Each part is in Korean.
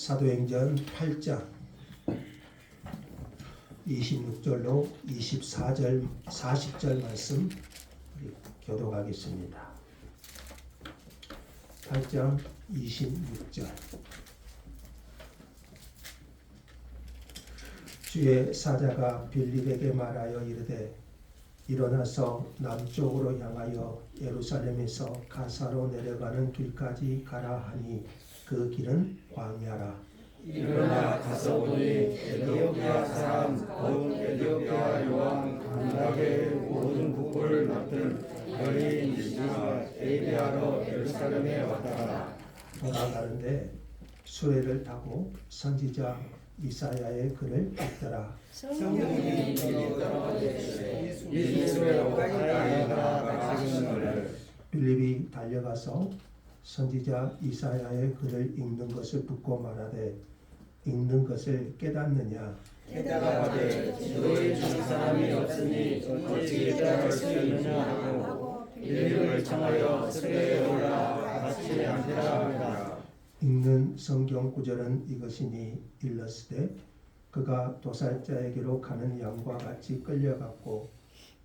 사도행전 8장 26절로 24절 40절 말씀 우리 교독하겠습니다. 8장 26절. 주의 사자가 빌립에게 말하여 이르되 일어나서 남쪽으로 향하여 예루살렘에서 가사로 내려가는 길까지 가라 하니 그 길은 광야라. 일어나 가서 보니 에티오피아 사람 곧 에티오피아 요한 감락의 모든 국보를 맡은 여인 이시가 에비아로 예루살렘에 왔다가 돌아가는데 수레를 타고 선지자 이사야의 글을 읽더라. 성령이 떨어지시되 이 수레로 가까이 가라 하시는을 빌립이 달려가서 선지자 이사야의 글을 읽는 것을 듣고 말하되 읽는 것을 깨닫느냐. 깨달아가되 너희 중 사람이 없으니 어찌 깨달을 수 있느냐 하고 빌립을 청하여 수레에 올라 같이 앉으라 하니라. 읽는 성경 구절은 이것이니 일러스되 그가 도살자에게로 가는 양과 같이 끌려갔고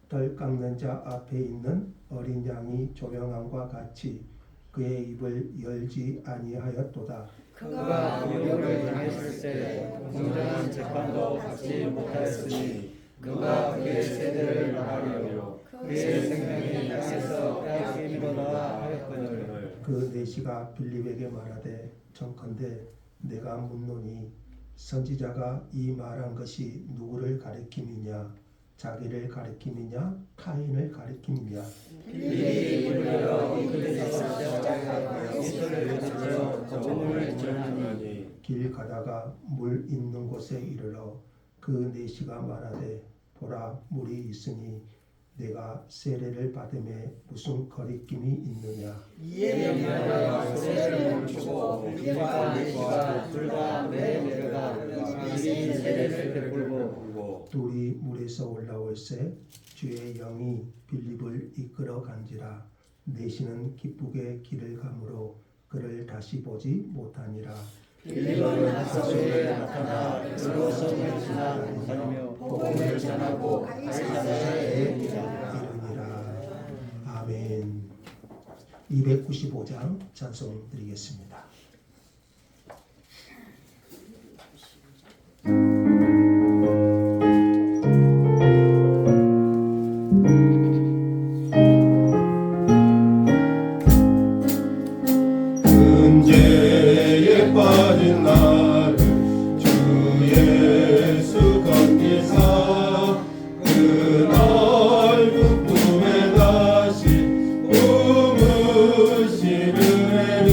덜 깎는 자 앞에 있는 어린 양이 조명함과 같이 그의 입을 열지 아니하였도다. 그가 유혹을 당했을 때 공정한 재판도 받지 못하였으니 그가 그의 세대를 말하려 그의 생명이 땅에서 빼앗기리로다 하였거늘. 그 내시가 빌립에게 말하되 청컨대 내가 묻노니 선지자가 이 말한 것이 누구를 가리킴이냐, 자기를 가리킴이냐, 타인을 가리킴이냐. 빌립이 물려 이끌려서 이스를 들어 복음을 전하니 길 가다가 물 있는 곳에 이르러 그 내시가 말하되 보라 물이 있으니 내가 세례를 받음에 무슨 거리낌이 있느냐. 이에 명하여 세례를 멈추고 빌립과 내시가 둘 다 물에 내려가 미리 세례를 베풀고 둘이 물에서 올라올새 주의 영이 빌립을 이끌어 간지라. 내시는 기쁘게 길을 가므로 그를 다시 보지 못하니라. 빌립은 하사소에 나타나 그로 성을 지나 다니며 복음을 전하고 가이사랴에 이르니라. 아멘. 295장 찬송 드리겠습니다. 문제에 빠진 나를 주 예수 건지사 그 넓은 꿈에 다시 꿈을 실으에는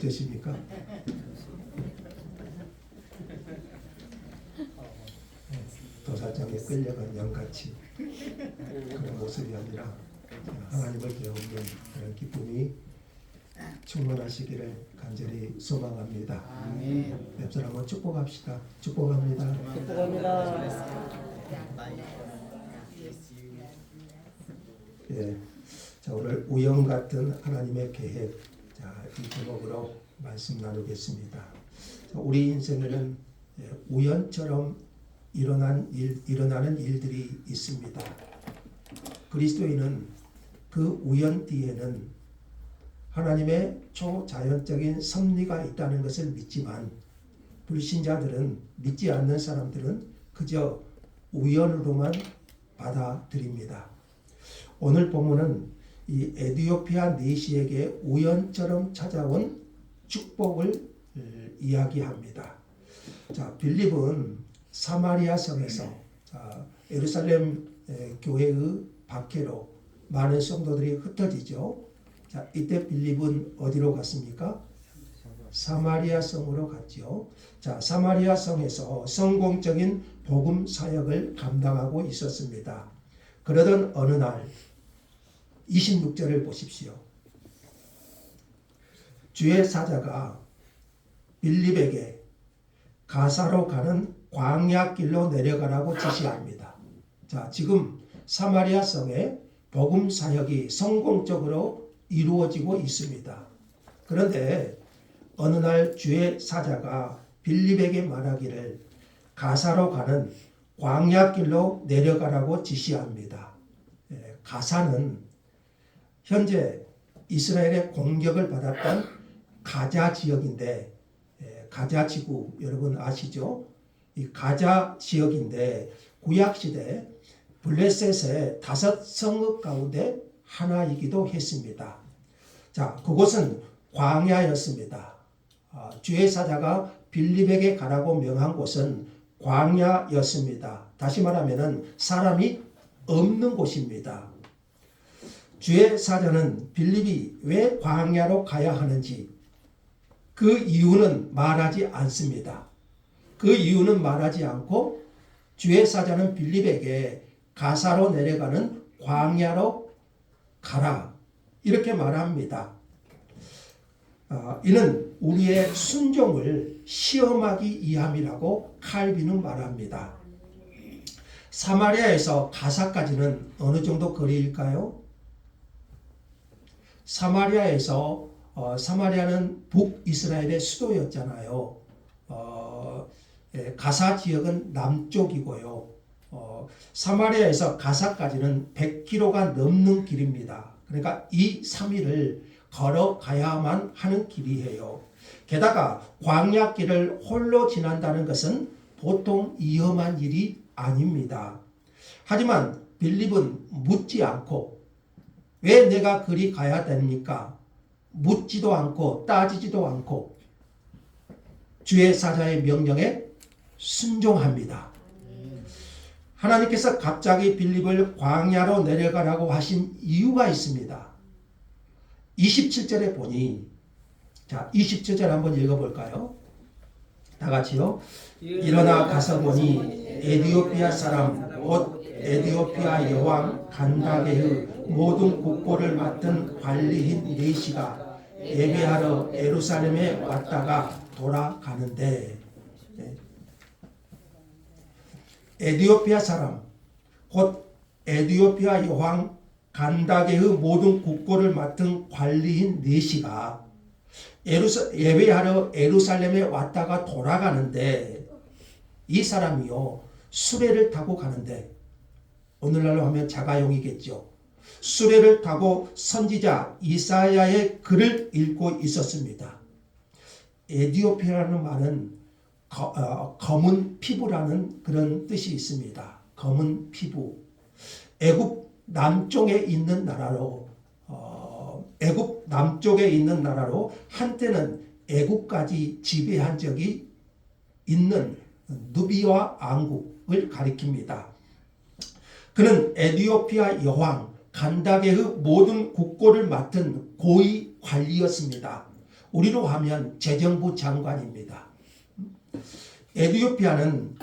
어떠십니까? 도살장에 끌려간 양같이 그런 모습이 아니라 하나님을 배우는 그런 기쁨이 충만하시기를 간절히 소망합니다. 옆 사람은 축복합시다. 축복합니다. 축복합니다. 예, 자 오늘 우연 같은 하나님의 계획, 자 이 제목으로 말씀 나누겠습니다. 자, 우리 인생에는 우연처럼 일어나는 일들이 있습니다. 그리스도인은 그 우연 뒤에는 하나님의 초자연적인 섭리가 있다는 것을 믿지만 불신자들은 믿지 않는 사람들은 그저 우연으로만 받아들입니다. 오늘 본문은 이 에디오피아 내시에게 우연처럼 찾아온 축복을 이야기합니다. 자, 빌립은 사마리아 성에서 예루살렘 교회의 박해로 많은 성도들이 흩어지죠. 자, 이때 빌립은 어디로 갔습니까? 사마리아 성으로 갔죠. 자, 사마리아 성에서 성공적인 복음 사역을 감당하고 있었습니다. 그러던 어느 날 26절을 보십시오. 주의 사자가 빌립에게 가사로 가는 광야길로 내려가라고 지시합니다. 자, 지금 사마리아 성에 복음 사역이 성공적으로 이루어지고 있습니다. 그런데 어느 날 주의 사자가 빌립에게 말하기를 가사로 가는 광야길로 내려가라고 지시합니다. 가사는 현재 이스라엘의 공격을 받았던 가자 지역인데, 가자 지구 여러분 아시죠? 이 가자 지역인데 구약시대 블레셋의 5 성읍 가운데 하나이기도 했습니다. 자, 그곳은 광야였습니다. 주의 사자가 빌립에게 가라고 명한 곳은 광야였습니다. 다시 말하면 사람이 없는 곳입니다. 주의 사자는 빌립이 왜 광야로 가야 하는지 그 이유는 말하지 않습니다. 그 이유는 말하지 않고 주의 사자는 빌립에게 가사로 내려가는 광야로 가라 이렇게 말합니다. 이는 우리의 순종을 시험하기 위함이라고 칼빈은 말합니다. 사마리아에서 가사까지는 어느 정도 거리일까요? 사마리아는 북이스라엘의 수도였잖아요. 가사 지역은 남쪽이고요. 사마리아에서 가사까지는 100km가 넘는 길입니다. 그러니까 2-3일을 걸어가야만 하는 길이에요. 게다가 광야길을 홀로 지난다는 것은 보통 위험한 일이 아닙니다. 하지만 빌립은 묻지 않고 왜 내가 그리 가야 됩니까? 묻지도 않고 따지지도 않고 주의 사자의 명령에 순종합니다. 하나님께서 갑자기 빌립을 광야로 내려가라고 하신 이유가 있습니다. 27절에 보니, 자 27절 한번 읽어볼까요? 다 같이요. 일어나 가서 보니 에디오피아 사람 곧 에디오피아 여왕 간다게의 모든 국보를 맡은 관리인 네시가 예배하러 예루살렘에 왔다가 돌아가는데, 에디오피아 사람 곧 에디오피아 여왕 간다게의 모든 국고를 맡은 관리인 네시가 예배하러 예루살렘에 왔다가 돌아가는데, 이 사람이요 수레를 타고 가는데, 오늘날로 하면 자가용이겠죠. 수레를 타고 선지자 이사야의 글을 읽고 있었습니다. 에디오피아라는 말은 검은 피부라는 그런 뜻이 있습니다. 검은 피부. 애굽 남쪽에 있는 나라로 한때는 애굽까지 지배한 적이 있는 누비와 왕국을 가리킵니다. 그는 에디오피아 여왕 간다게의 모든 국고를 맡은 고위 관리였습니다. 우리로 하면 재정부 장관입니다. 에티오피아는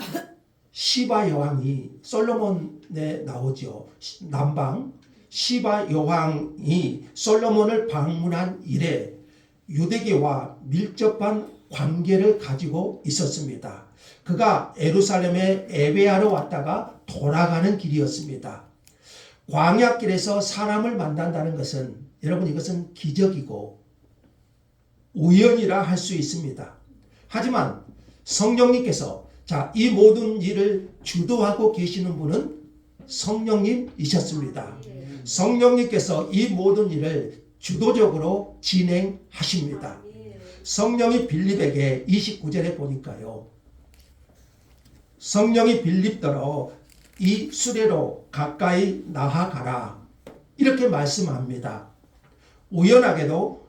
시바 여왕이 솔로몬에 나오죠. 남방 시바 여왕이 솔로몬을 방문한 이래 유대계와 밀접한 관계를 가지고 있었습니다. 그가 예루살렘에 예배하러 왔다가 돌아가는 길이었습니다. 광야길에서 사람을 만난다는 것은 여러분 이것은 기적이고 우연이라 할 수 있습니다. 하지만 성령님께서 이 모든 일을 주도하고 계시는 분은 성령님이셨습니다. 성령님께서 이 모든 일을 주도적으로 진행하십니다. 성령이 빌립에게 29절에 보니까요. 성령이 빌립더러 이 수레로 가까이 나아가라 이렇게 말씀합니다. 우연하게도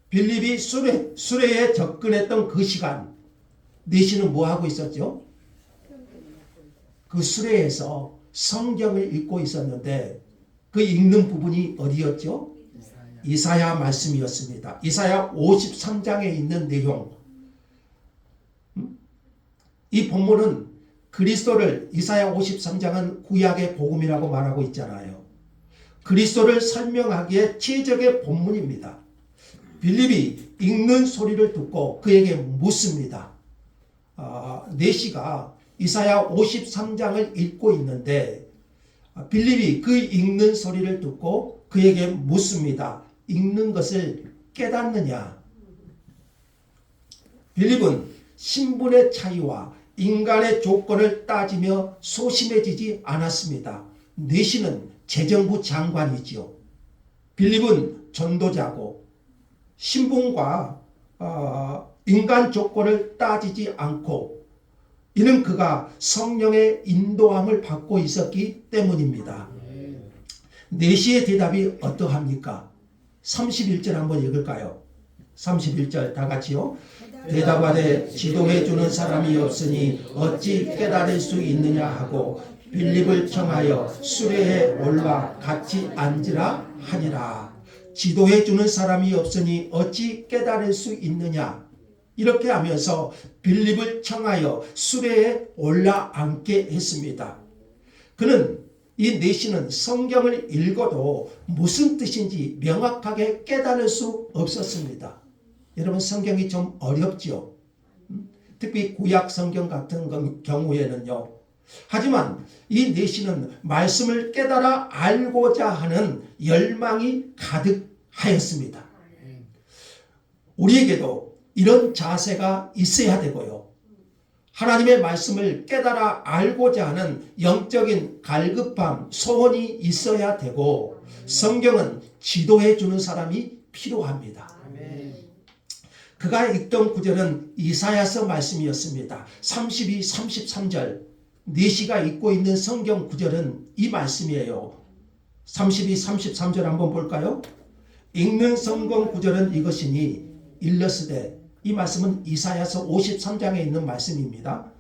빌립이 수레에 접근했던 그 시간 내시는 뭐하고 있었죠? 그 수레에서 성경을 읽고 있었는데 그 읽는 부분이 어디였죠? 이사야 말씀이었습니다. 이사야 53장에 있는 내용. 이 본문은 그리스도를 이사야 53장은 구약의 복음이라고 말하고 있잖아요. 그리스도를 설명하기에 최적의 본문입니다. 빌립이 읽는 소리를 듣고 그에게 묻습니다. 내시가 이사야 53장을 읽고 있는데 빌립이 그 읽는 소리를 듣고 그에게 묻습니다. 읽는 것을 깨닫느냐? 빌립은 신분의 차이와 인간의 조건을 따지며 소심해지지 않았습니다. 내시는 재정부 장관이지요. 빌립은 전도자고 신분과 인간 조건을 따지지 않고 이는 그가 성령의 인도함을 받고 있었기 때문입니다. 내시의 대답이 어떠합니까? 31절 한번 읽을까요? 31절 다 같이요. 대답하되 지도해 주는 사람이 없으니 어찌 깨달을 수 있느냐 하고 빌립을 청하여 수레에 올라 같이 앉으라 하니라. 지도해 주는 사람이 없으니 어찌 깨달을 수 있느냐. 이렇게 하면서 빌립을 청하여 수레에 올라앉게 했습니다. 그는 이 내시는 성경을 읽어도 무슨 뜻인지 명확하게 깨달을 수 없었습니다. 여러분 성경이 좀 어렵죠. 특히 구약 성경 같은 경우에는요. 하지만 이 내시는 말씀을 깨달아 알고자 하는 열망이 가득하였습니다. 우리에게도 이런 자세가 있어야 되고요. 하나님의 말씀을 깨달아 알고자 하는 영적인 갈급함, 소원이 있어야 되고 성경은 지도해 주는 사람이 필요합니다. 그가 읽던 구절은 이사야서 말씀이었습니다. 32, 33절 내시가 읽고 있는 성경 구절은 이 말씀이에요. 32, 33절 한번 볼까요? 읽는 성경 구절은 이것이니 일러스되 이 말씀은 이사야서 53장에 있는 말씀입니다.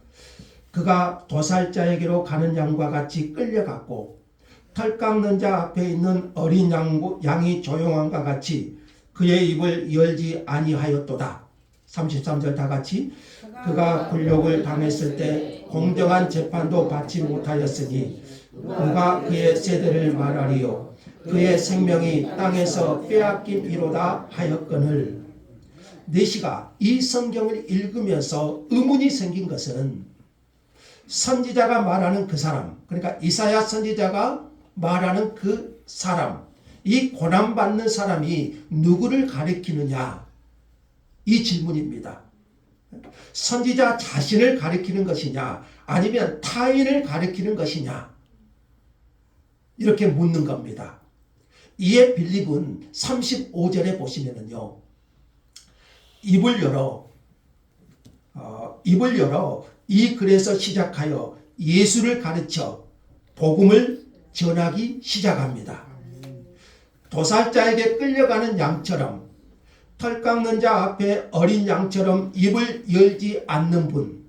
그가 도살자에게로 가는 양과 같이 끌려갔고 털 깎는 자 앞에 있는 어린 양이 조용함과 같이 그의 입을 열지 아니하였도다. 33절 다 같이 그가 굴욕을 당했을 때 공정한 재판도 받지 못하였으니 누가 그의 세대를 말하리요 그의 생명이 땅에서 빼앗김이로다 하였거늘. 내시가 이 성경을 읽으면서 의문이 생긴 것은 선지자가 말하는 그 사람, 그러니까 이사야 선지자가 말하는 그 사람, 이 고난받는 사람이 누구를 가리키느냐, 이 질문입니다. 선지자 자신을 가리키는 것이냐 아니면 타인을 가리키는 것이냐 이렇게 묻는 겁니다. 이에 빌립은 35절에 보시면은요. 입을 열어 이 글에서 시작하여 예수를 가르쳐 복음을 전하기 시작합니다. 도살자에게 끌려가는 양처럼 털 깎는 자 앞에 어린 양처럼 입을 열지 않는 분,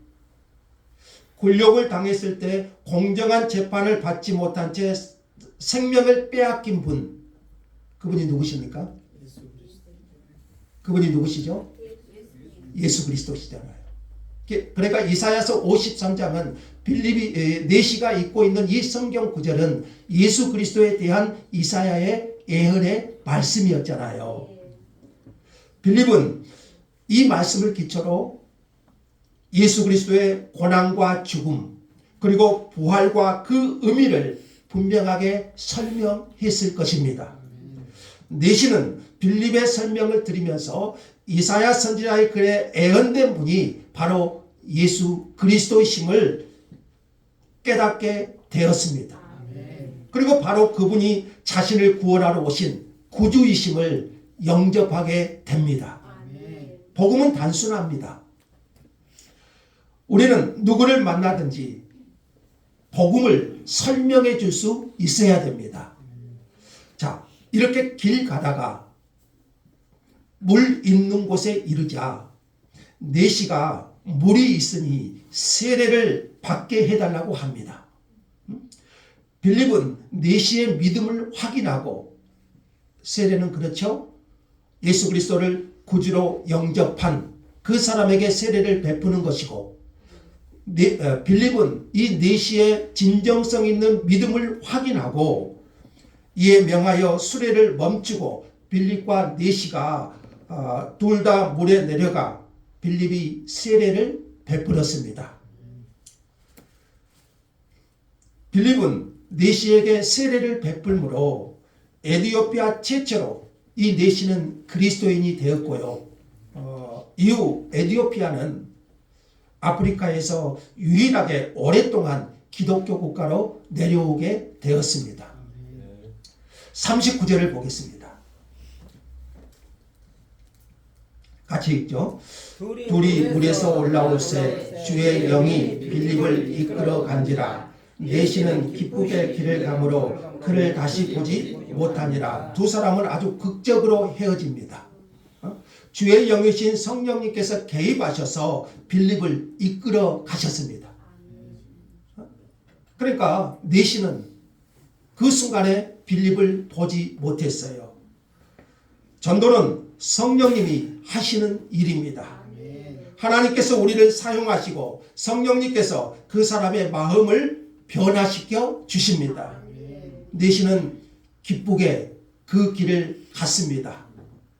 굴욕을 당했을 때 공정한 재판을 받지 못한 채 생명을 빼앗긴 분, 그분이 누구십니까? 그분이 누구시죠? 예수 그리스도시잖아요. 그러니까 이사야서 53장은 빌립이 내시가 읽고 있는 이 성경 구절은 예수 그리스도에 대한 이사야의 예언의 말씀이었잖아요. 빌립은 이 말씀을 기초로 예수 그리스도의 고난과 죽음 그리고 부활과 그 의미를 분명하게 설명했을 것입니다. 내시는 빌립의 설명을 들으면서 이사야 선지자의 글에 예언된 분이 바로 예수 그리스도이심을 깨닫게 되었습니다. 그리고 바로 그분이 자신을 구원하러 오신 구주이심을 영접하게 됩니다. 복음은 단순합니다. 우리는 누구를 만나든지 복음을 설명해 줄 수 있어야 됩니다. 자, 이렇게 길 가다가 물 있는 곳에 이르자 내시가 물이 있으니 세례를 받게 해달라고 합니다. 빌립은 내시의 믿음을 확인하고 세례는 그렇죠? 예수 그리스도를 구주로 영접한 그 사람에게 세례를 베푸는 것이고 빌립은 이 내시의 진정성 있는 믿음을 확인하고 이에 명하여 수레를 멈추고 빌립과 내시가 둘 다 물에 내려가 빌립이 세례를 베풀었습니다. 빌립은 내시에게 세례를 베풀므로 에디오피아 최초로 이 내시는 그리스도인이 되었고요. 이후 에디오피아는 아프리카에서 유일하게 오랫동안 기독교 국가로 내려오게 되었습니다. 39절을 보겠습니다. 같이 읽죠. 둘이 물에서 올라올새 주의 영이 빌립을 이끌어 간지라 내시는 기쁘게 길을 가므로 그를 다시 보지 못하니라. 두 사람은 아주 극적으로 헤어집니다. 주의 영이신 성령님께서 개입하셔서 빌립을 이끌어 가셨습니다. 그러니까 내시는 그 순간에 빌립을 보지 못했어요. 전도는 성령님이 하시는 일입니다. 하나님께서 우리를 사용하시고 성령님께서 그 사람의 마음을 변화시켜 주십니다. 내시는 기쁘게 그 길을 갔습니다.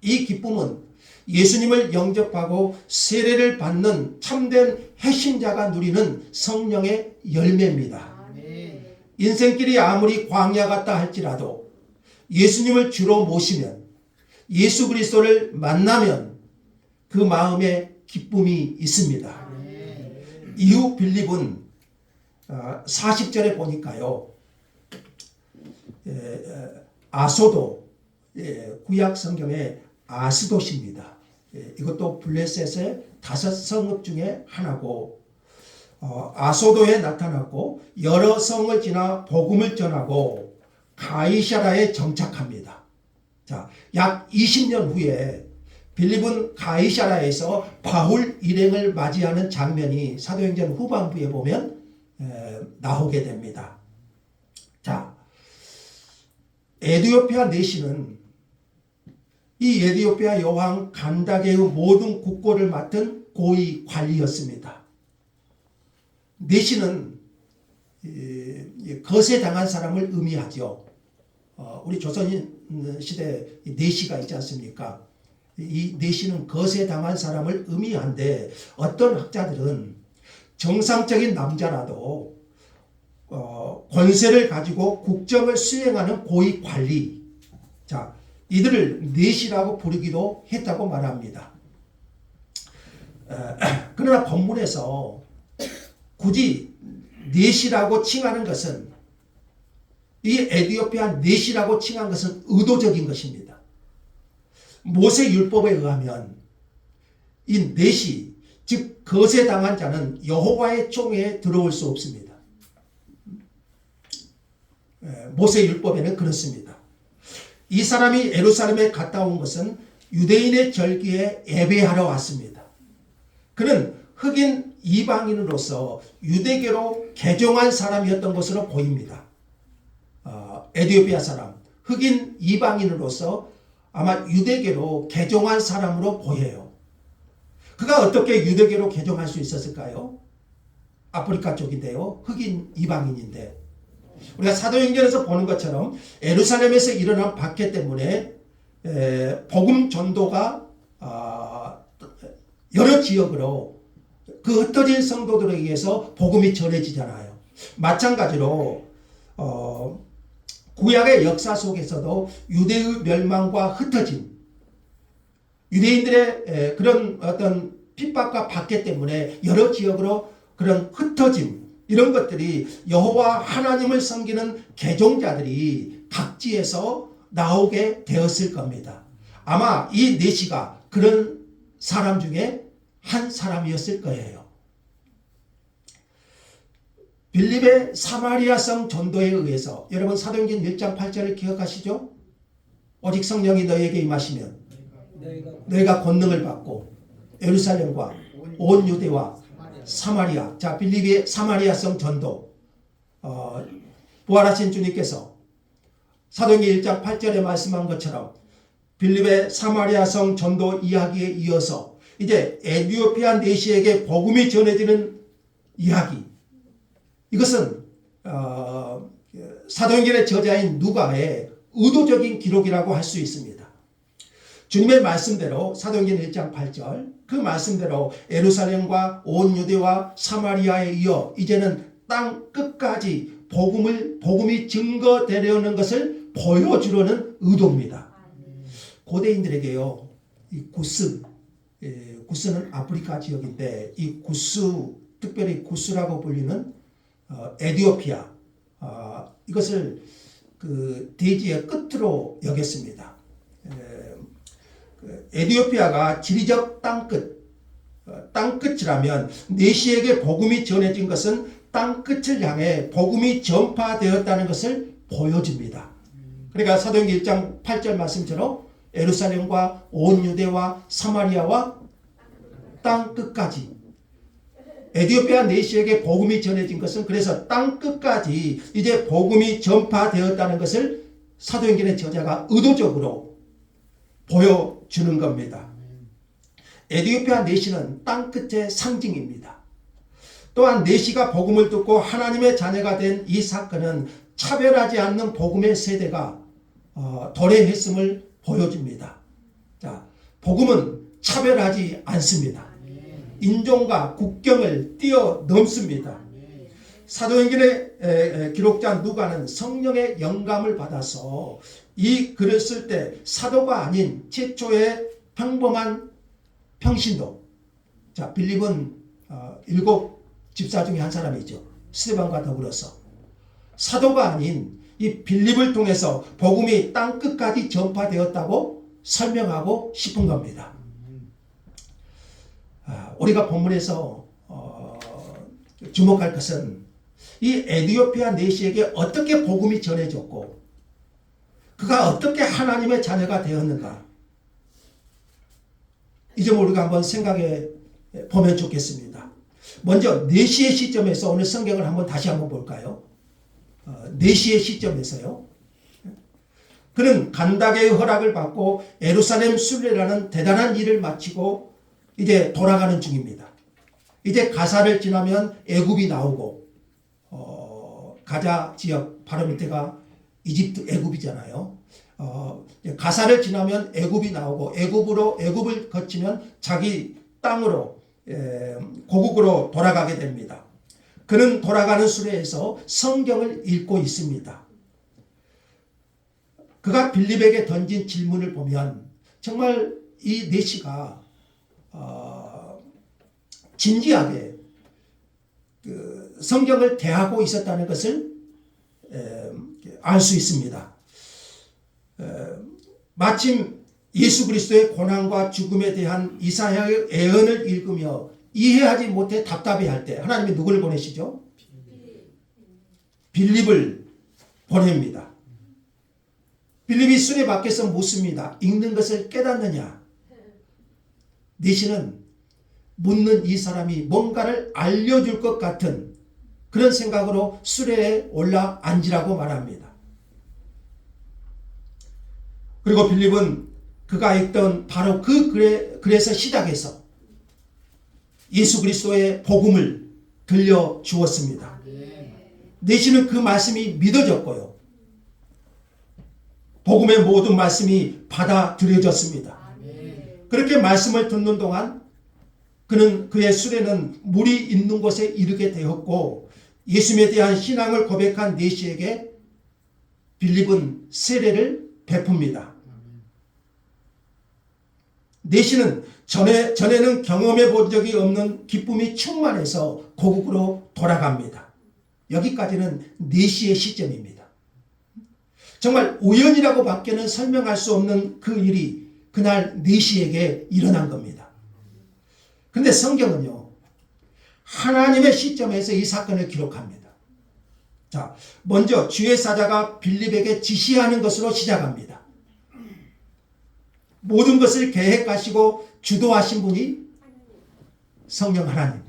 이 기쁨은 예수님을 영접하고 세례를 받는 참된 핵심자가 누리는 성령의 열매입니다. 인생길이 아무리 광야 같다 할지라도 예수님을 주로 모시면 예수 그리스도를 만나면 그 마음에 기쁨이 있습니다. 이후 빌립은 40절에 보니까요. 아소도 구약 성경의 아스돗입니다. 이것도 블레셋의 5성읍 중에 하나고 아소도에 나타났고 여러 성을 지나 복음을 전하고 가이사라에 정착합니다. 자, 약 20년 후에 빌립은 가이사라에서 바울 일행을 맞이하는 장면이 사도행전 후반부에 보면 나오게 됩니다. 자, 에디오피아 내시는 이 에디오피아 여왕 간다게의 모든 국고를 맡은 고위 관리였습니다. 내시는 거세당한 사람을 의미하죠. 우리 조선 시대 내시가 있지 않습니까? 이 내시는 거세당한 사람을 의미한데 어떤 학자들은 정상적인 남자라도 권세를 가지고 국정을 수행하는 고위 관리, 자, 이들을 내시라고 부르기도 했다고 말합니다. 그러나 본문에서 굳이 내시라고 칭하는 것은 이 에디오피아 내시라고 칭한 것은 의도적인 것입니다. 모세 율법에 의하면 이 내시, 즉 거세당한 자는 여호와의 총회에 들어올 수 없습니다. 모세 율법에는 그렇습니다. 이 사람이 예루살렘에 갔다 온 것은 유대인의 절기에 예배하러 왔습니다. 그는 흑인 이방인으로서 유대교로 개종한 사람이었던 것으로 보입니다. 에디오피아 사람, 흑인 이방인으로서 아마 유대교로 개종한 사람으로 보여요. 그가 어떻게 유대교로 개종할 수 있었을까요? 아프리카 쪽인데요. 흑인 이방인인데 우리가 사도행전에서 보는 것처럼 예루살렘에서 일어난 박해 때문에 복음 전도가 여러 지역으로 그 흩어진 성도들에게 의해서 복음이 전해지잖아요. 마찬가지로 구약의 역사 속에서도 유대의 멸망과 흩어짐, 유대인들의 그런 어떤 핍박과 박해 때문에 여러 지역으로 그런 흩어짐, 이런 것들이 여호와 하나님을 섬기는 개종자들이 각지에서 나오게 되었을 겁니다. 아마 이 내시가 그런 사람 중에 한 사람이었을 거예요. 빌립의 사마리아성 전도에 의해서, 여러분 사도행전 1장 8절을 기억하시죠? 오직 성령이 너희에게 임하시면 너희가 권능을 받고 예루살렘과 온 유대와 사마리아. 자, 빌립의 사마리아성 전도. 부활하신 주님께서 사도행전 1장 8절에 말씀한 것처럼 빌립의 사마리아성 전도 이야기에 이어서 이제 에티오피아 내시에게 복음이 전해지는 이야기. 이것은 사도행전의 저자인 누가의 의도적인 기록이라고 할 수 있습니다. 주님의 말씀대로 사도행전 1장 8절 그 말씀대로 예루살렘과 온 유대와 사마리아에 이어 이제는 땅 끝까지 복음이 증거되려는 것을 보여주려는 의도입니다. 고대인들에게요, 이 구스는 아프리카 지역인데 이 특별히 구스라고 불리는 에티오피아, 이것을 그 대지의 끝으로 여겼습니다. 에티오피아가 지리적 땅끝이라면 내시에게 복음이 전해진 것은 땅끝을 향해 복음이 전파되었다는 것을 보여줍니다. 그러니까 사도행전 1장 8절 말씀처럼 예루살렘과 온 유대와 사마리아와 땅끝까지, 에티오피아 내시에게 복음이 전해진 것은 그래서 땅끝까지 이제 복음이 전파되었다는 것을 사도행전의 저자가 의도적으로 보여주는 겁니다. 에티오피아 내시는 땅끝의 상징입니다. 또한 내시가 복음을 듣고 하나님의 자녀가 된 이 사건은 차별하지 않는 복음의 세대가 도래했음을 보여줍니다. 자, 복음은 차별하지 않습니다. 인종과 국경을 뛰어넘습니다. 사도행전의 기록자 누가는 성령의 영감을 받아서 이 글을 쓸 때 사도가 아닌 최초의 평범한 평신도, 자, 빌립은 7 집사 중에 한 사람이죠. 스데반과 더불어서 사도가 아닌 이 빌립을 통해서 복음이 땅끝까지 전파되었다고 설명하고 싶은 겁니다. 우리가 본문에서 주목할 것은 이 에티오피아 내시에게 어떻게 복음이 전해졌고 그가 어떻게 하나님의 자녀가 되었는가, 이 점을 우리가 한번 생각해 보면 좋겠습니다. 먼저 내시의 시점에서 오늘 성경을 다시 한번 볼까요? 내시의 시점에서요. 그는 간다게의 허락을 받고 예루살렘 순례라는 대단한 일을 마치고 이제 돌아가는 중입니다. 이제 가사를 지나면 애굽이 나오고 가자 지역 바로 밑에가 이집트 애굽이잖아요. 가사를 지나면 애굽이 나오고 애굽을 거치면 자기 땅으로 고국으로 돌아가게 됩니다. 그는 돌아가는 수레에서 성경을 읽고 있습니다. 그가 빌립에게 던진 질문을 보면 정말 이 내시가 진지하게 그 성경을 대하고 있었다는 것을 알 수 있습니다. 마침 예수 그리스도의 고난과 죽음에 대한 이사야의 예언을 읽으며 이해하지 못해 답답해할 때 하나님이 누구를 보내시죠? 빌립을 보냅니다. 빌립이 수레 밖에서 묻습니다. 읽는 것을 깨닫느냐? 내시는 묻는 이 사람이 뭔가를 알려줄 것 같은 그런 생각으로 수레에 올라 앉으라고 말합니다. 그리고 빌립은 그가 읽던 바로 그 글에서 시작해서 예수 그리스도의 복음을 들려주었습니다. 내시는 그 말씀이 믿어졌고요. 복음의 모든 말씀이 받아들여졌습니다. 그렇게 말씀을 듣는 동안 그의 수레는 물이 있는 곳에 이르게 되었고 예수님에 대한 신앙을 고백한 내시에게 빌립은 세례를 베풉니다. 내시는 전에는 경험해 본 적이 없는 기쁨이 충만해서 고국으로 돌아갑니다. 여기까지는 내시의 시점입니다. 정말 우연이라고 밖에는 설명할 수 없는 그 일이 그날 내시에게 일어난 겁니다. 그런데 성경은요, 하나님의 시점에서 이 사건을 기록합니다. 자, 먼저 주의 사자가 빌립에게 지시하는 것으로 시작합니다. 모든 것을 계획하시고 주도하신 분이 성령 하나님.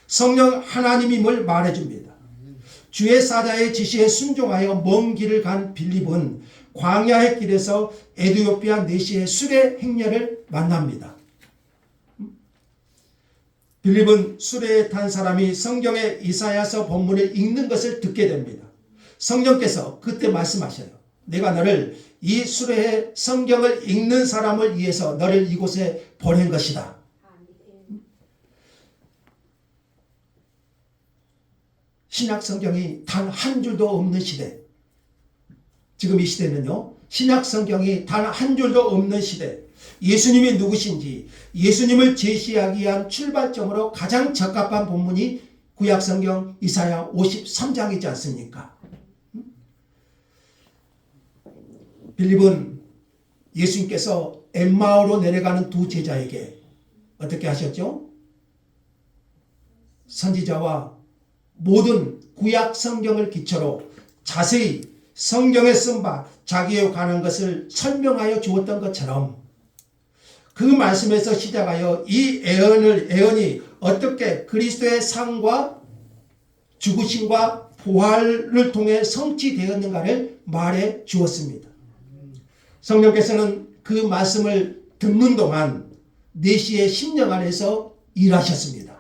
성령 하나님임을 말해줍니다. 주의 사자의 지시에 순종하여 먼 길을 간 빌립은 광야의 길에서 에티오피아 내시의 수레 행렬을 만납니다. 빌립은 수레에 탄 사람이 성경의 이사야서 본문을 읽는 것을 듣게 됩니다. 성령께서 그때 말씀하셔요. 내가 너를 이 수레에 성경을 읽는 사람을 위해서 너를 이곳에 보낸 것이다. 신약 성경이 단 한 줄도 없는 시대. 지금 이 시대는요, 신약 성경이 단 한 줄도 없는 시대. 예수님이 누구신지 예수님을 제시하기 위한 출발점으로 가장 적합한 본문이 구약 성경 이사야 53장이지 않습니까? 빌립은 예수님께서 엠마오로 내려가는 두 제자에게 어떻게 하셨죠? 선지자와 모든 구약 성경을 기초로 자세히 성경에 쓴 바 자기에 관한 것을 설명하여 주었던 것처럼 그 말씀에서 시작하여 이 애언이 어떻게 그리스도의 상과 죽으심과 부활을 통해 성취되었는가를 말해 주었습니다. 성령께서는 그 말씀을 듣는 동안 내시의 심령 안에서 일하셨습니다.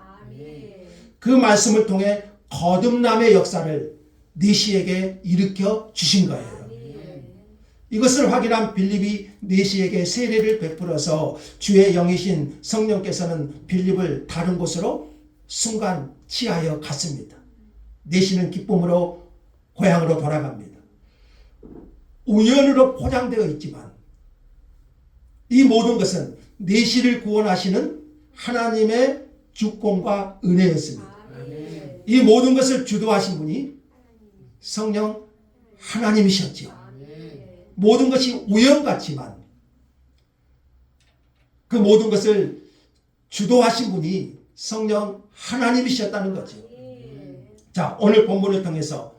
그 말씀을 통해 거듭남의 역사를 내시에게 일으켜 주신 거예요. 이것을 확인한 빌립이 내시에게 세례를 베풀어서 주의 영이신 성령께서는 빌립을 다른 곳으로 순간 치하여 갔습니다. 내시는 기쁨으로 고향으로 돌아갑니다. 우연으로 포장되어 있지만 이 모든 것은 내시를 구원하시는 하나님의 주권과 은혜였습니다. 이 모든 것을 주도하신 분이 성령 하나님이셨지요. 모든 것이 우연 같지만 그 모든 것을 주도하신 분이 성령 하나님이셨다는 거죠. 자, 오늘 본문을 통해서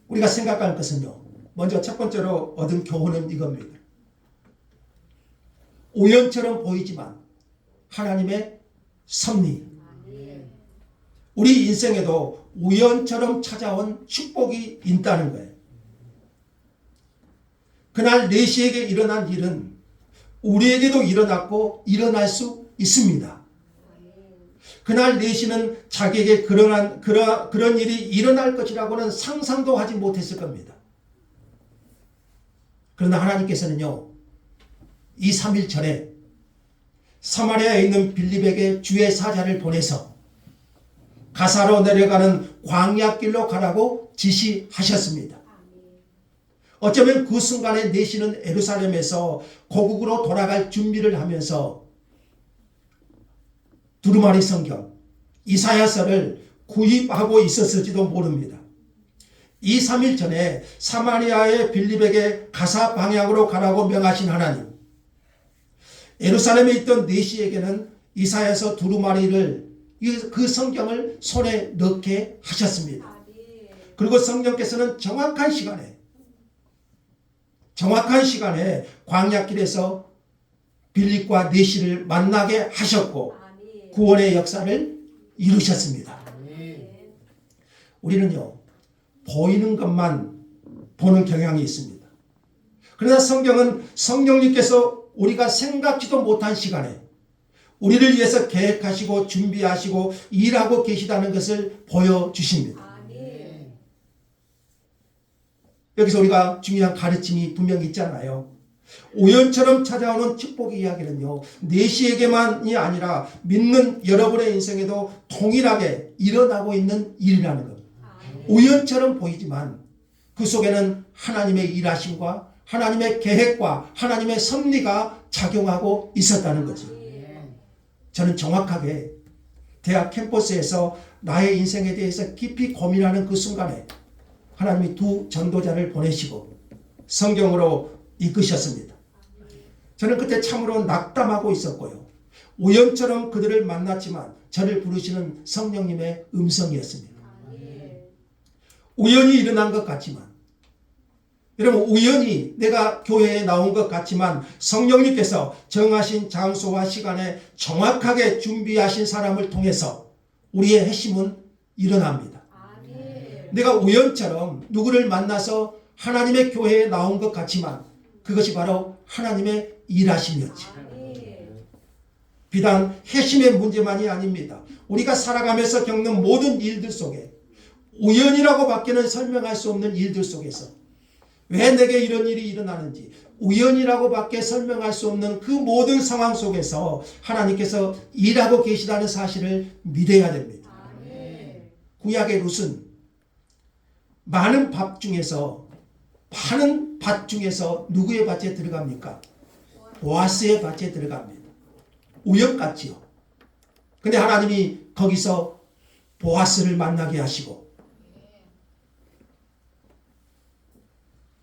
우리가 생각할 것은요, 먼저 첫 번째로 얻은 교훈은 이겁니다. 우연처럼 보이지만 하나님의 섭리. 우리 인생에도 우연처럼 찾아온 축복이 있다는 거예요. 그날 내시에게 일어난 일은 우리에게도 일어났고 일어날 수 있습니다. 그날 내시는 자기에게 그런 일이 일어날 것이라고는 상상도 하지 못했을 겁니다. 그러나 하나님께서는요, 2, 3일 전에 사마리아에 있는 빌립에게 주의 사자를 보내서 가사로 내려가는 광야길로 가라고 지시하셨습니다. 어쩌면 그 순간에 내시는 예루살렘에서 고국으로 돌아갈 준비를 하면서 두루마리 성경, 이사야서를 구입하고 있었을지도 모릅니다. 2, 3일 전에 사마리아의 빌립에게 가사 방향으로 가라고 명하신 하나님, 예루살렘에 있던 내시에게는 이사야서 두루마리를 그 성경을 손에 넣게 하셨습니다. 그리고 성령께서는 정확한 시간에 광야길에서 빌립과 내시를 만나게 하셨고 구원의 역사를 이루셨습니다. 우리는요, 보이는 것만 보는 경향이 있습니다. 그러나 성경은 성령님께서 우리가 생각지도 못한 시간에 우리를 위해서 계획하시고 준비하시고 일하고 계시다는 것을 보여주십니다. 여기서 우리가 중요한 가르침이 분명히 있잖아요. 우연처럼 찾아오는 축복의 이야기는요, 내시에게만이 아니라 믿는 여러분의 인생에도 동일하게 일어나고 있는 일이라는 겁니다. 우연처럼 보이지만 그 속에는 하나님의 일하심과 하나님의 계획과 하나님의 섭리가 작용하고 있었다는 거죠. 저는 정확하게 대학 캠퍼스에서 나의 인생에 대해서 깊이 고민하는 그 순간에 하나님이 두 전도자를 보내시고 성경으로 이끄셨습니다. 저는 그때 참으로 낙담하고 있었고요. 우연처럼 그들을 만났지만 저를 부르시는 성령님의 음성이었습니다. 우연히 일어난 것 같지만, 여러분, 우연히 내가 교회에 나온 것 같지만 성령님께서 정하신 장소와 시간에 정확하게 준비하신 사람을 통해서 우리의 핵심은 일어납니다. 내가 우연처럼 누구를 만나서 하나님의 교회에 나온 것 같지만 그것이 바로 하나님의 일하심이었지. 비단 핵심의 문제만이 아닙니다. 우리가 살아가면서 겪는 모든 일들 속에 우연이라고 밖에는 설명할 수 없는 일들 속에서 왜 내게 이런 일이 일어나는지 우연이라고 밖에 설명할 수 없는 그 모든 상황 속에서 하나님께서 일하고 계시다는 사실을 믿어야 됩니다. 구약의 룻은 많은 밭 중에서 누구의 밭에 들어갑니까? 보아스의 밭에 들어갑니다. 우연같지요. 근데 하나님이 거기서 보아스를 만나게 하시고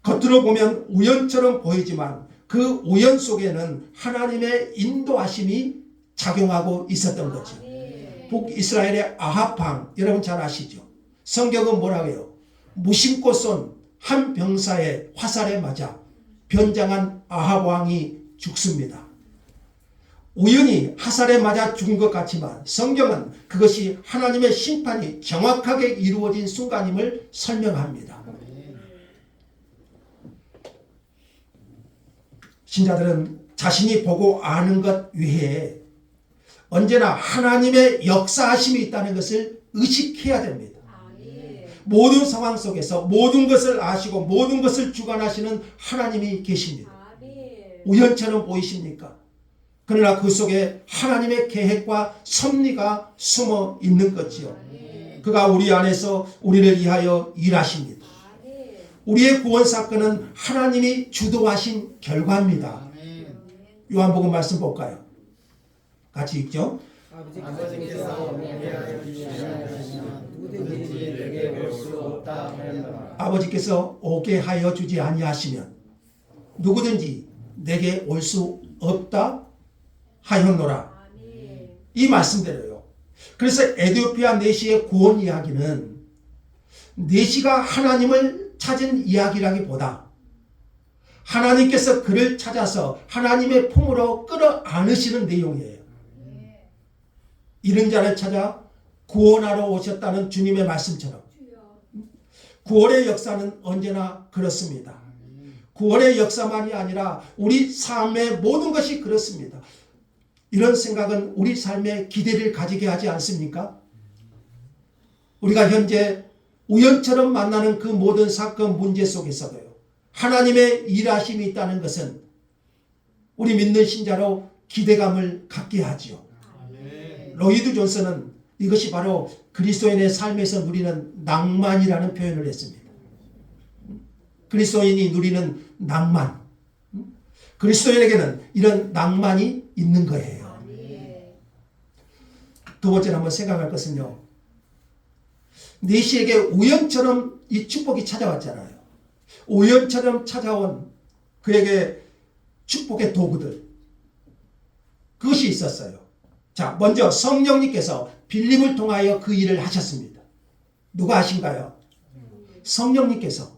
겉으로 보면 우연처럼 보이지만 그 우연 속에는 하나님의 인도하심이 작용하고 있었던 거죠. 북이스라엘의 아합 왕, 여러분 잘 아시죠? 성경은 뭐라고 해요? 무심코 쏜 한 병사의 화살에 맞아 변장한 아합 왕이 죽습니다. 우연히 화살에 맞아 죽은 것 같지만 성경은 그것이 하나님의 심판이 정확하게 이루어진 순간임을 설명합니다. 신자들은 자신이 보고 아는 것 외에 언제나 하나님의 역사하심이 있다는 것을 의식해야 됩니다. 모든 상황 속에서 모든 것을 아시고 모든 것을 주관하시는 하나님이 계십니다. 우연처럼 보이십니까? 그러나 그 속에 하나님의 계획과 섭리가 숨어 있는 것이요. 그가 우리 안에서 우리를 위하여 일하십니다. 우리의 구원 사건은 하나님이 주도하신 결과입니다. 요한복음 말씀 볼까요? 같이 읽죠. 아버지께서 우리를 주시면 누구든지 내게 올 수 없다 하였노라. 아버지께서 오게 하여 주지 아니하시면 누구든지 내게 올 수 없다 하였노라. 이 말씀대로요. 그래서 에티오피아 내시의 구원 이야기는 내시가 하나님을 찾은 이야기라기보다 하나님께서 그를 찾아서 하나님의 품으로 끌어안으시는 내용이에요. 이런 자를 찾아 구원하러 오셨다는 주님의 말씀처럼 구원의 역사는 언제나 그렇습니다. 구원의 역사만이 아니라 우리 삶의 모든 것이 그렇습니다. 이런 생각은 우리 삶에 기대를 가지게 하지 않습니까? 우리가 현재 우연처럼 만나는 그 모든 사건 문제 속에서도요, 하나님의 일하심이 있다는 것은 우리 믿는 신자로 기대감을 갖게 하지요. 로이드 존슨은 이것이 바로 그리스도인의 삶에서 누리는 낭만이라는 표현을 했습니다. 그리스도인이 누리는 낭만. 그리스도인에게는 이런 낭만이 있는 거예요. 두 번째로 한번 생각할 것은요, 내시에게 우연처럼 이 축복이 찾아왔잖아요. 우연처럼 찾아온 그에게 축복의 도구들, 그것이 있었어요. 자, 먼저 성령님께서 빌립을 통하여 그 일을 하셨습니다. 누가 하신가요? 성령님께서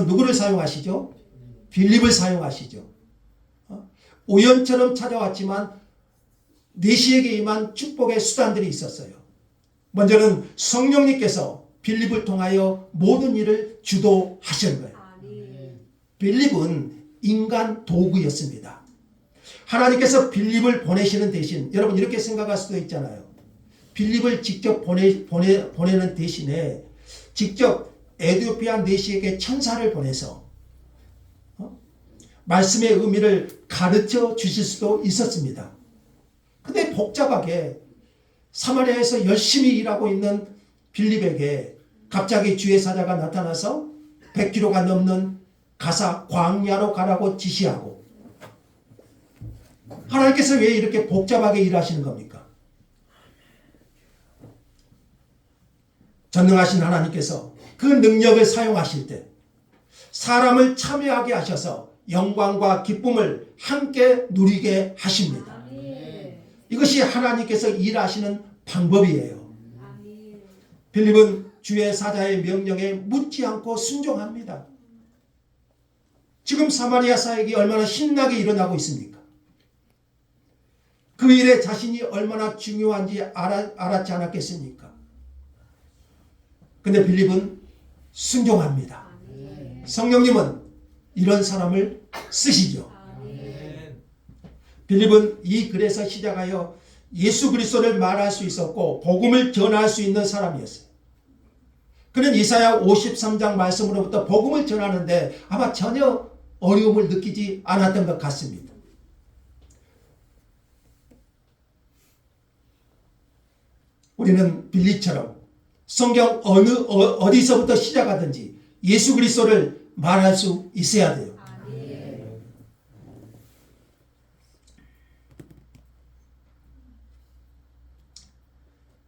누구를 사용하시죠? 빌립을 사용하시죠. 우연처럼 찾아왔지만 내시에게 임한 축복의 수단들이 있었어요. 먼저는 성령님께서 빌립을 통하여 모든 일을 주도하신 거예요. 빌립은 인간 도구였습니다. 하나님께서 빌립을 보내시는 대신, 여러분 이렇게 생각할 수도 있잖아요. 빌립을 직접 보내는 대신에 직접 에티오피아 내시에게 천사를 보내서 말씀의 의미를 가르쳐 주실 수도 있었습니다. 근데 복잡하게 사마리아에서 열심히 일하고 있는 빌립에게 갑자기 주의 사자가 나타나서 100km가 넘는 가사 광야로 가라고 지시하고, 하나님께서 왜 이렇게 복잡하게 일하시는 겁니까? 전능하신 하나님께서 그 능력을 사용하실 때 사람을 참여하게 하셔서 영광과 기쁨을 함께 누리게 하십니다. 이것이 하나님께서 일하시는 방법이에요. 빌립은 주의 사자의 명령에 묻지 않고 순종합니다. 지금 사마리아 사역이 얼마나 신나게 일어나고 있습니까? 그 일에 자신이 얼마나 중요한지 알았지 않았겠습니까? 근데 빌립은 순종합니다. 성령님은 이런 사람을 쓰시죠. 빌립은 이 글에서 시작하여 예수 그리스도를 말할 수 있었고 복음을 전할 수 있는 사람이었어요. 그는 이사야 53장 말씀으로부터 복음을 전하는데 아마 전혀 어려움을 느끼지 않았던 것 같습니다. 우리는 빌립처럼 성경 어디서부터 시작하든지 예수 그리스도를 말할 수 있어야 돼요.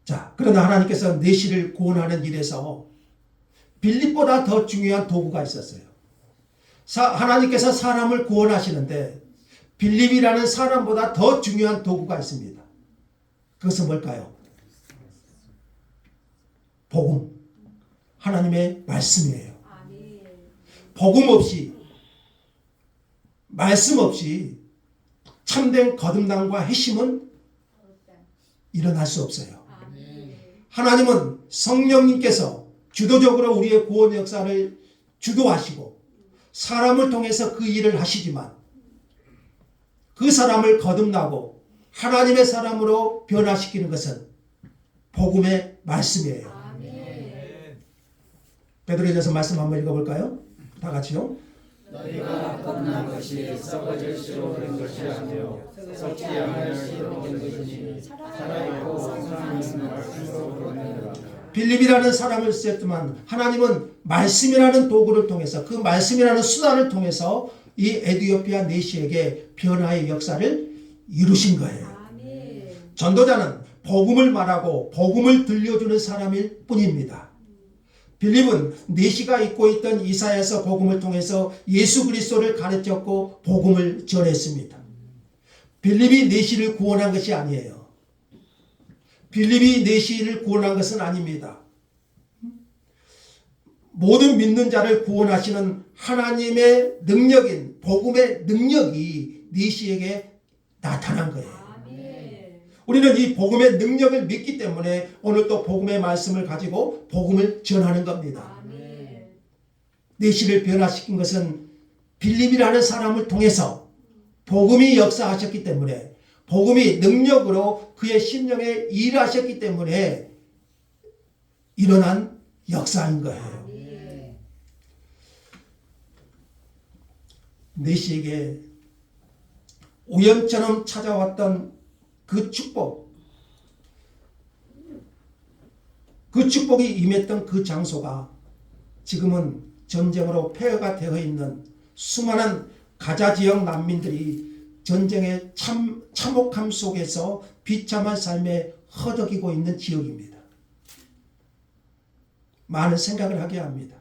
자, 그러나 하나님께서 내시를 구원하는 일에서 빌립보다 더 중요한 도구가 있었어요. 하나님께서 사람을 구원하시는데 빌립이라는 사람보다 더 중요한 도구가 있습니다. 그것은 뭘까요? 복음, 하나님의 말씀이에요. 복음 없이, 말씀 없이 참된 거듭남과 회심은 일어날 수 없어요. 하나님은 성령님께서 주도적으로 우리의 구원 역사를 주도하시고 사람을 통해서 그 일을 하시지만 그 사람을 거듭나고 하나님의 사람으로 변화시키는 것은 복음의 말씀이에요. 베드로전서 말씀 한번 읽어볼까요? 다 같이요. 너희가 거듭난 것이 썩어질 씨로 된 것이 아니요 썩지 않을 씨로 된 것이니 살아있고 살아있는 말씀으로 거듭나라. 빌립이라는 사람을 쓰였지만 하나님은 말씀이라는 도구를 통해서, 그 말씀이라는 수단을 통해서 이 에티오피아 내시에게 변화의 역사를 이루신 거예요. 전도자는 복음을 말하고 복음을 들려주는 사람일 뿐입니다. 빌립은 내시가 입고 있던 이사야서 복음을 통해서 예수 그리스도를 가르쳤고 복음을 전했습니다. 빌립이 내시를 구원한 것이 아니에요. 빌립이 내시를 구원한 것은 아닙니다. 모든 믿는 자를 구원하시는 하나님의 능력인 복음의 능력이 내시에게 나타난 거예요. 우리는 이 복음의 능력을 믿기 때문에 오늘 또 복음의 말씀을 가지고 복음을 전하는 겁니다. 내시를 변화시킨 것은 빌립이라는 사람을 통해서 복음이 역사하셨기 때문에, 복음이 능력으로 그의 심령에 일하셨기 때문에 일어난 역사인 거예요. 내시에게 우연처럼 찾아왔던 그 축복이 임했던 그 장소가 지금은 전쟁으로 폐허가 되어 있는 수많은 가자 지역 난민들이 전쟁의 참혹함 속에서 비참한 삶에 허덕이고 있는 지역입니다. 많은 생각을 하게 합니다.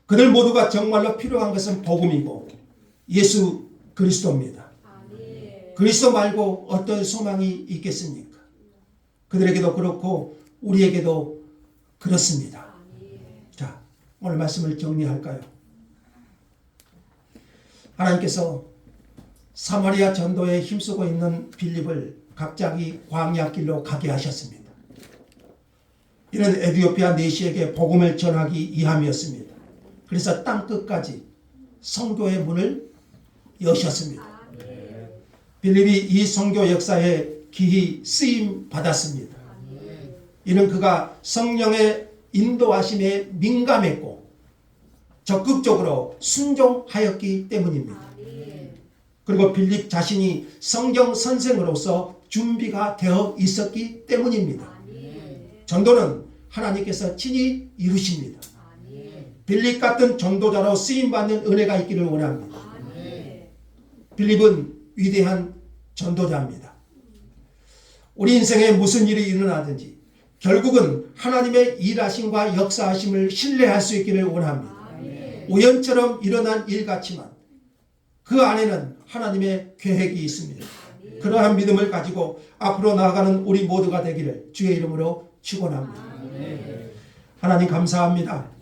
그들 모두가 정말로 필요한 것은 복음이고 예수 그리스도입니다. 그리스도 말고 어떤 소망이 있겠습니까? 그들에게도 그렇고 우리에게도 그렇습니다. 자, 오늘 말씀을 정리할까요? 하나님께서 사마리아 전도에 힘쓰고 있는 빌립을 갑자기 광야길로 가게 하셨습니다. 이는 에티오피아 내시에게 복음을 전하기 위함이었습니다. 그래서 땅끝까지 선교의 문을 여셨습니다. 빌립이 이 선교 역사에 기히 쓰임 받았습니다. 이는 그가 성령의 인도하심에 민감했고 적극적으로 순종하였기 때문입니다. 그리고 빌립 자신이 성경 선생으로서 준비가 되어 있었기 때문입니다. 전도는 하나님께서 친히 이루십니다. 빌립 같은 전도자로 쓰임받는 은혜가 있기를 원합니다. 빌립은 위대한 전도자입니다. 우리 인생에 무슨 일이 일어나든지 결국은 하나님의 일하심과 역사하심을 신뢰할 수 있기를 원합니다. 우연처럼 일어난 일 같지만 그 안에는 하나님의 계획이 있습니다. 그러한 믿음을 가지고 앞으로 나아가는 우리 모두가 되기를 주의 이름으로 축원합니다. 하나님 감사합니다.